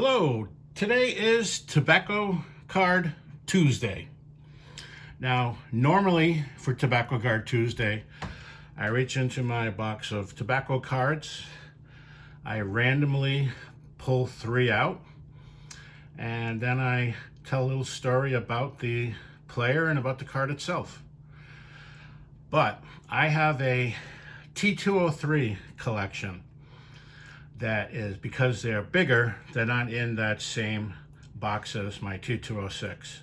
Hello, today is Tobacco Card Tuesday. Now, normally for Tobacco Card Tuesday, I reach into my box of tobacco cards. I randomly pull 3 out, and then I tell a little story about the player and about the card itself. But I have a T203 collection. That is because they're bigger, they're not in that same box as my T206.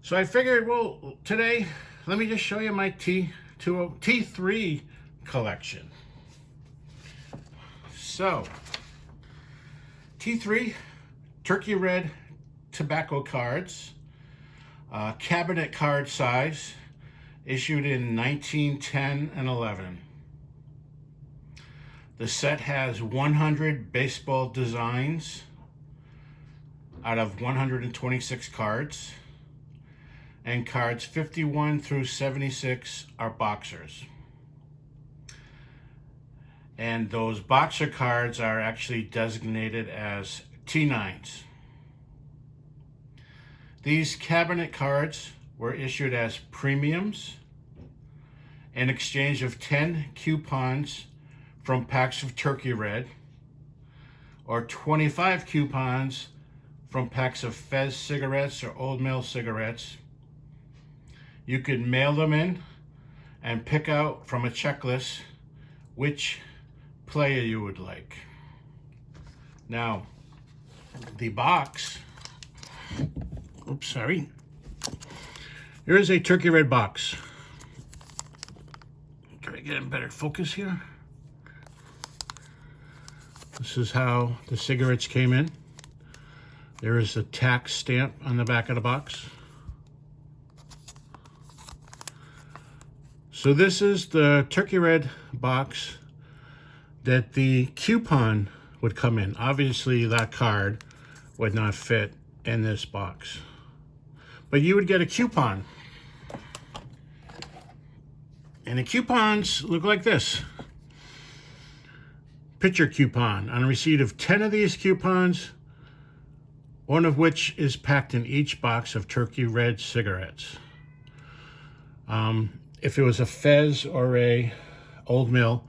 So I figured, well, today, let me just show you my T3 collection. So, T3 Turkey Red tobacco cards, cabinet card size, issued in 1910 and 11. The set has 100 baseball designs out of 126 cards, and cards 51 through 76 are boxers. And those boxer cards are actually designated as T9s. These cabinet cards were issued as premiums in exchange of 10 coupons from packs of Turkey Red, or 25 coupons from packs of Fez cigarettes or Old Mill cigarettes. You could mail them in and pick out from a checklist which player you would like. Now, the box, here is a Turkey Red box. Try to get in better focus here. This is how the cigarettes came in. There is a tax stamp on the back of the box. So this is the Turkey Red box that the coupon would come in. Obviously that card would not fit in this box, but you would get a coupon. And the coupons look like this. Picture coupon. On a receipt of 10 of these coupons, one of which is packed in each box of Turkey Red cigarettes. If it was a Fez or a Old Mill,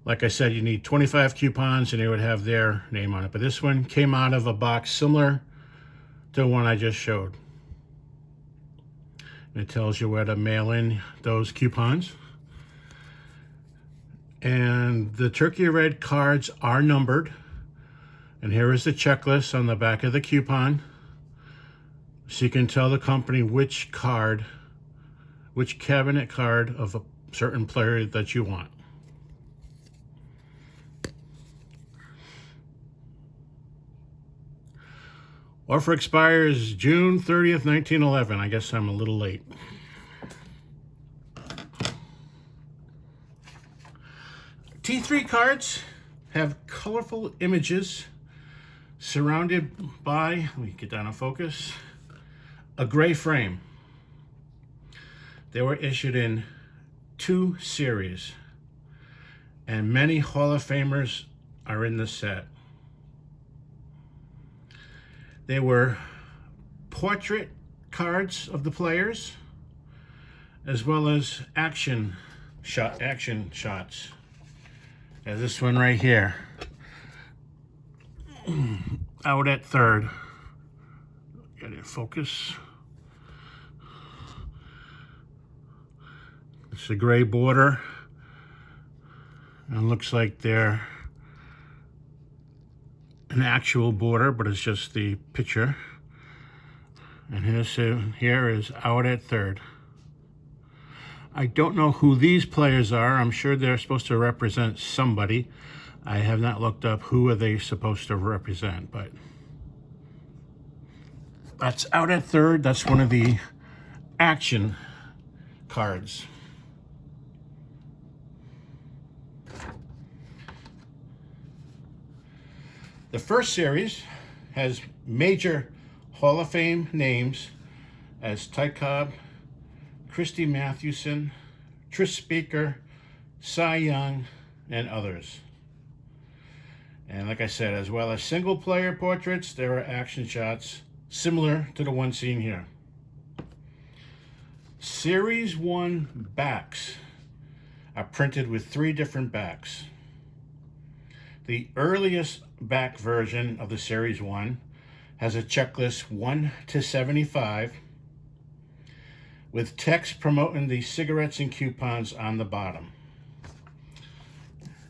like I said, you need 25 coupons and they would have their name on it. But this one came out of a box similar to the one I just showed. And it tells you where to mail in those coupons. And the Turkey Red cards are numbered. And here is the checklist on the back of the coupon. So you can tell the company which cabinet card of a certain player that you want. Offer expires June 30th, 1911. I guess I'm a little late. T3 cards have colorful images surrounded by, let me get down to focus, a gray frame. They were issued in 2 series, and many Hall of Famers are in the set. They were portrait cards of the players, as well as action shots. As this one right here, out at third. Get it focus. It's a gray border, and looks like they're an actual border, but it's just the picture. And here is out at third. I don't know who these players are. I'm sure they're supposed to represent somebody. I have not looked up who are they supposed to represent, but that's out at third. That's one of the action cards. The first series has major Hall of Fame names as Ty Cobb, Christy Mathewson, Tris Speaker, Cy Young, and others. And like I said, as well as single player portraits, there are action shots similar to the one seen here. Series 1 backs are printed with 3 different backs. The earliest back version of the Series 1 has a checklist 1 to 75 with text promoting the cigarettes and coupons on the bottom.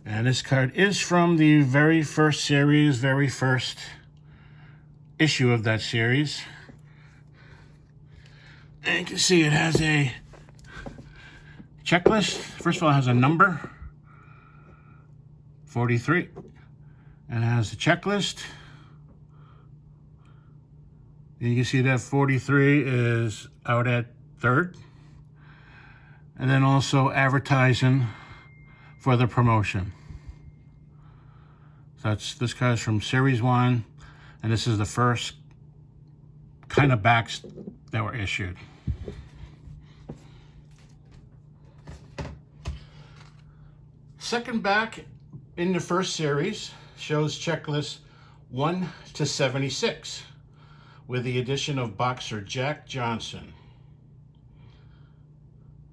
And this card is from the very first series, very first issue of that series. And you can see it has a checklist. First of all, it has a number, 43. And it has a checklist. And you can see that 43 is out at 3rd. And then also advertising for the promotion. So this card is from Series 1, and this is the first kind of backs that were issued. Second back in the first series shows checklist 1 to 76 with the addition of boxer Jack Johnson.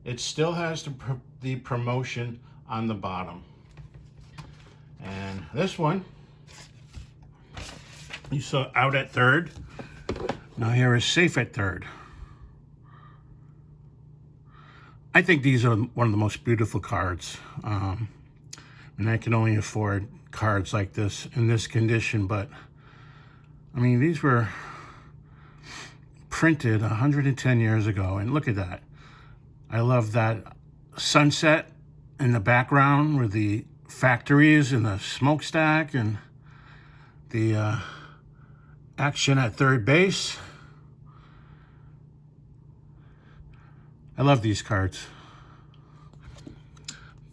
It still has the promotion on the bottom. And this one, you saw out at 3rd. Now here is safe at 3rd. I think these are one of the most beautiful cards. And I can only afford cards like this in this condition, but I mean, these were printed 110 years ago, and look at that. I love that sunset in the background with the factories and the smokestack and the action at 3rd base. I love these cards.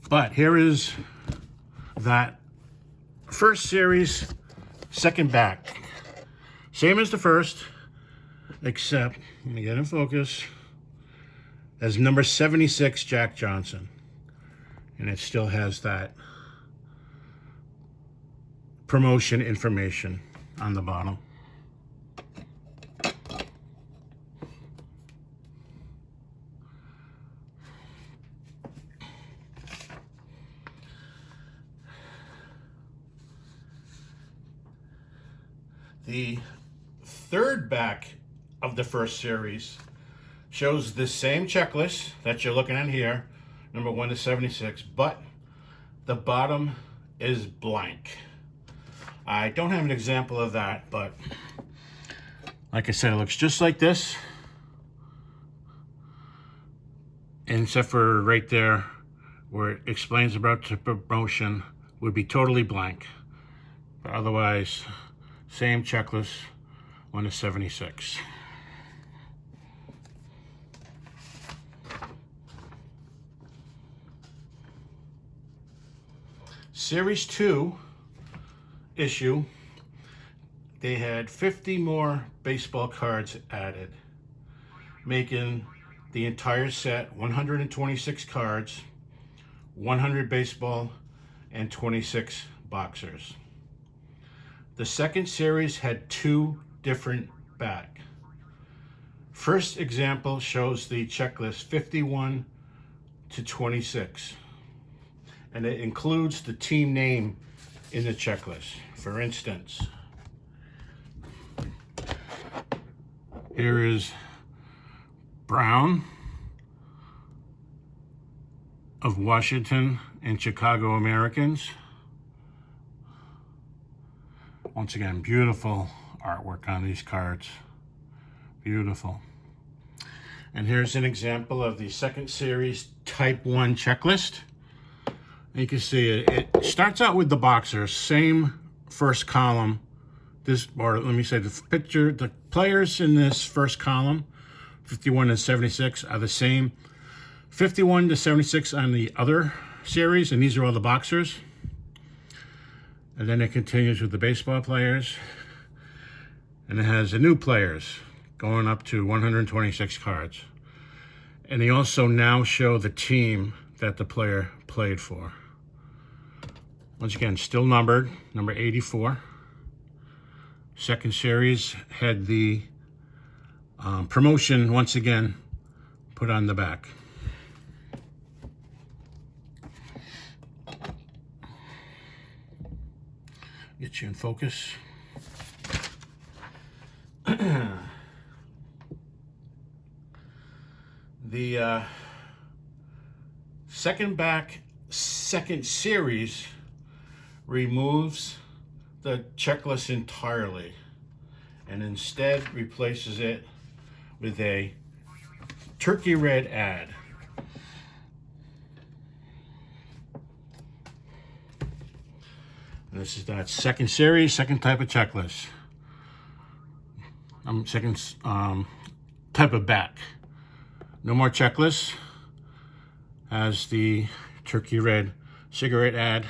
But here is that first series, second back. Same as the first, except, let me get in focus, as number 76, Jack Johnson. And it still has that promotion information on the bottom. The third back of the first series shows the same checklist that you're looking at here, number 1 to 76, but the bottom is blank. I don't have an example of that, but like I said, it looks just like this, except for right there where it explains about the promotion would be totally blank. But otherwise, same checklist, 1 to 76. Series 2 issue, they had 50 more baseball cards added, making the entire set 126 cards, 100 baseball, and 26 boxers. The second series had 2 different back. First example shows the checklist 51 to 26, and it includes the team name in the checklist. For instance, here is Brown of Washington and Chicago Americans. Once again, beautiful artwork on these cards. Beautiful. And here's an example of the second series Type 1 checklist. You can see it starts out with the boxers, same first column. Or let me say the players in this first column, 51 to 76, are the same. 51 to 76 on the other series, and these are all the boxers. And then it continues with the baseball players. And it has the new players going up to 126 cards. And they also now show the team that the player played for. Once again, still numbered, number 84. Second series had the promotion once again put on the back. Get you in focus. The second series removes the checklist entirely and instead replaces it with a turkey red ad. And this is that second series, second type of checklist. Second type of back. No more checklists. Has the turkey red cigarette ad.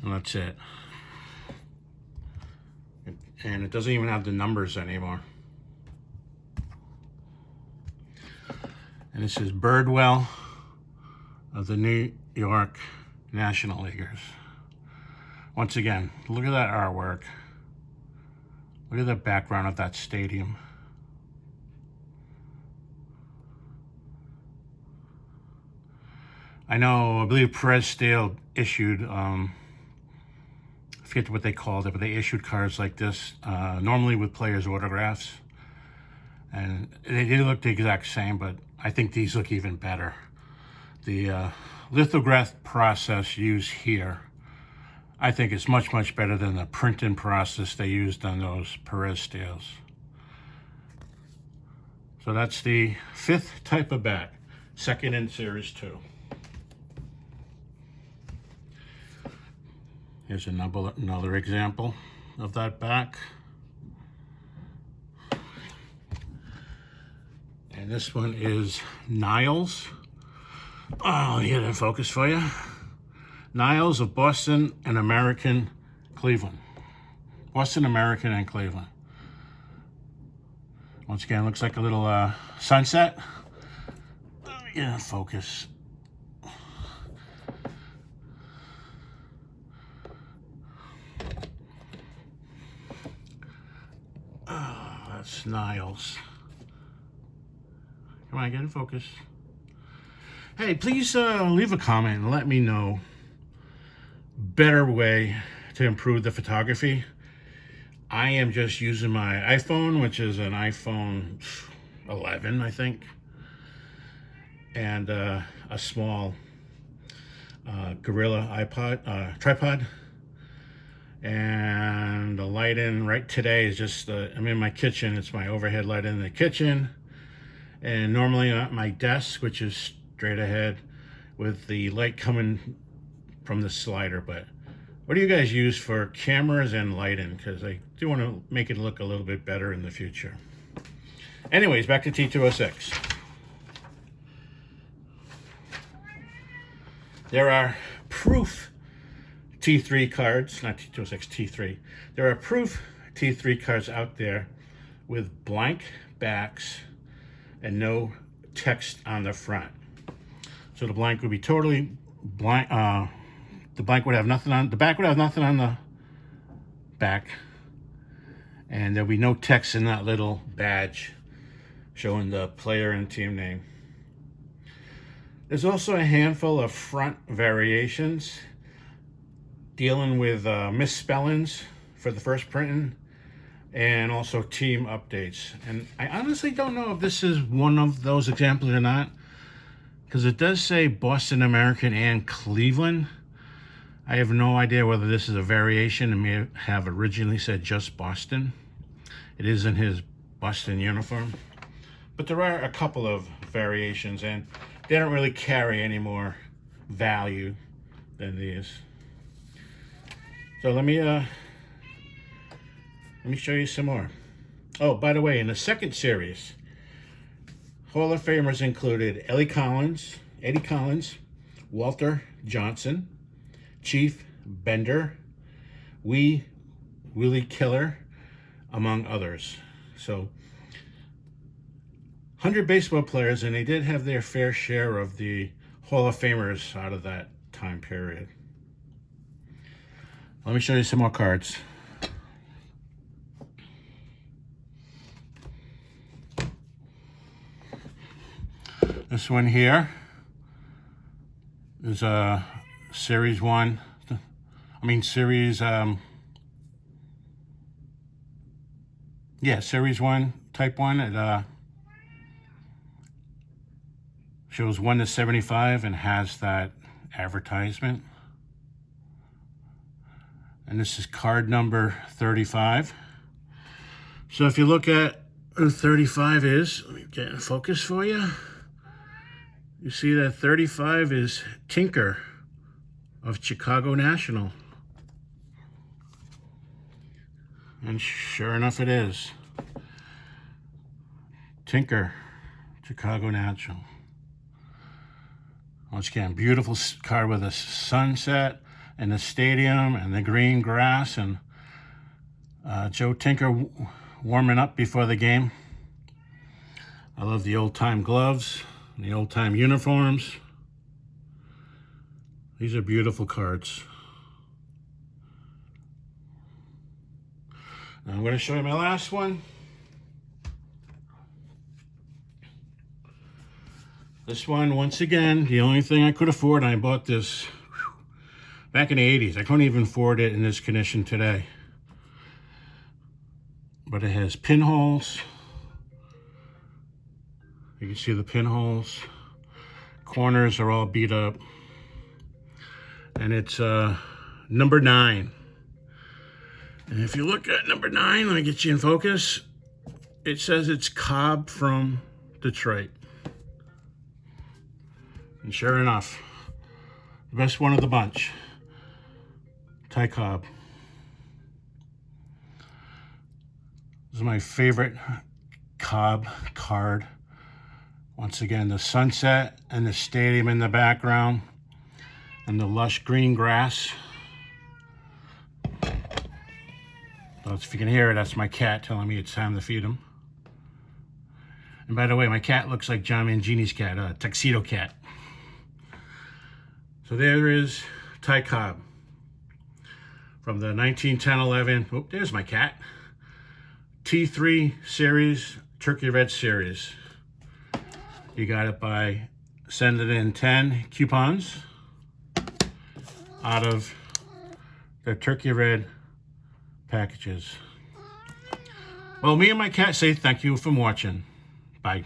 And that's it. And it doesn't even have the numbers anymore. And this is Birdwell of the New York National Leaguers. Once again, look at that artwork. Look at the background of that stadium. I believe Perez Steel issued, I forget what they called it, but they issued cards like this, normally with players' autographs. And they did look the exact same, but I think these look even better. The lithograph process used here, I think it's much, much better than the printing process they used on those Perez Steels. So that's the fifth type of back, second in Series 2. Here's another example of that back. And this one is Niles. Oh, get it in focus for you. Niles of Boston and American Cleveland. Boston, American, and Cleveland. Once again, looks like a little sunset. Get in focus. That's Niles. Come on, get in focus. Hey, please leave a comment and let me know better way to improve the photography. I am just using my iPhone, which is an iPhone 11, I think, and a small Gorilla tripod. And the lighting right today is just, I'm in my kitchen. It's my overhead light in the kitchen. And normally at my desk, which is straight ahead with the light coming from the slider. But what do you guys use for cameras and lighting? Because I do want to make it look a little bit better in the future. Anyways, back to T206. There are proof T3 cards, not T206, T3. There are proof T3 cards out there with blank backs and no text on the front. So the blank would be totally blank. The blank would have nothing on, the back would have nothing on the back. And there'll be no text in that little badge showing the player and team name. There's also a handful of front variations dealing with misspellings for the first printing and also team updates. And I honestly don't know if this is one of those examples or not, because it does say Boston, American, and Cleveland. I have no idea whether this is a variation. It may have originally said just Boston. It is in his Boston uniform. But there are a couple of variations, and they don't really carry any more value than these. So let me show you some more. Oh, by the way, in the second series, Hall of Famers included Eddie Collins, Walter Johnson, Chief Bender, Willie Killer, among others. So 100 baseball players, and they did have their fair share of the Hall of Famers out of that time period. Let me show you some more cards. This one here is a Series 1. Series 1, Type 1. It shows 1 to 75 and has that advertisement. And this is card number 35. So if you look at who 35 is, let me get in focus for you. You see that 35 is Tinker of Chicago National. And sure enough it is. Tinker, Chicago National. Once again, beautiful card with a sunset and the stadium and the green grass and Joe Tinker warming up before the game. I love the old-time gloves and the old-time uniforms. These are beautiful cards. Now I'm going to show you my last one. This one, once again, the only thing I could afford, I bought this back in the 80s. I couldn't even afford it in this condition today. But it has pinholes. You can see the pinholes. Corners are all beat up. And it's number 9. And if you look at number 9, let me get you in focus. It says it's Cobb from Detroit. And sure enough, the best one of the bunch, Ty Cobb. This is my favorite Cobb card. Once again, the sunset and the stadium in the background and the lush green grass. So if you can hear it, that's my cat telling me it's time to feed him. And by the way, my cat looks like John Mangini's cat, a tuxedo cat. So there is Ty Cobb from the 1910-11, oh, there's my cat, T3 series, Turkey Red series. You got it by sending in 10 coupons out of the Turkey Red packages. Well, me and my cat say thank you for watching. Bye.